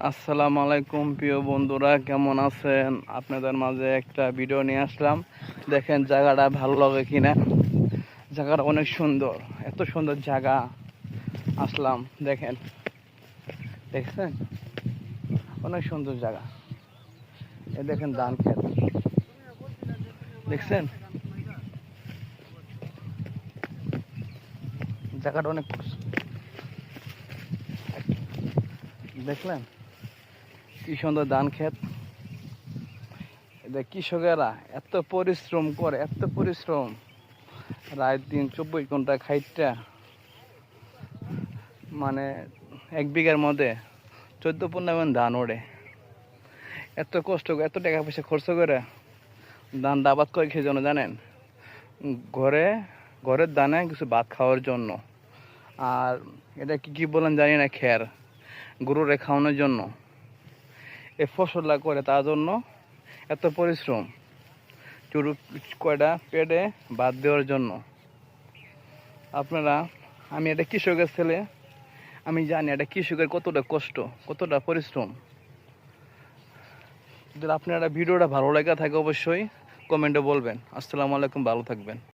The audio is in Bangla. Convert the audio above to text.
আসসালামু আলাইকুম প্রিয় বন্ধুরা, কেমন আছেন? আপনাদের মাঝে একটা ভিডিও নিয়ে আসলাম। দেখেন জায়গাটা ভালো লাগে কিনা। জায়গাটা অনেক সুন্দর, এত সুন্দর জায়গা আসলাম। দেখেন, দেখছেন অনেক সুন্দর জায়গা। এ দেখেন ধান ক্ষেত, দেখছেন জায়গাটা অনেক, দেখলেন কি সুন্দর ধান ক্ষেত। এদের কৃষকেরা এত পরিশ্রম করে, এত পরিশ্রম, রাত দিন 24 ঘন্টা খাইটা, মানে 1 বিঘার মধ্যে 14-15 মণ ধান ওড়ে। এত কষ্ট, এত টাকা পয়সা খরচ করে ধানটা আবাদ করে খেয়ে জন্য জানেন, ঘরে ঘরের দানে কিছু ভাত খাওয়ার জন্য। আর এটা কি কি বলেন জানি না, খের গরুরে খাওয়ানোর জন্য এই ফসলটা করে, তার জন্য এত পরিশ্রম। চুরু কয়টা পেটে ভাত দেওয়ার জন্য। আপনারা, আমি এটা কৃষকের ছেলে, আমি জানি এটা কৃষকের কতটা কষ্ট, কতটা পরিশ্রম। যদি আপনারা ভিডিওটা ভালো লাগা থাকে অবশ্যই কমেন্টে বলবেন। আসসালামু আলাইকুম, ভালো থাকবেন।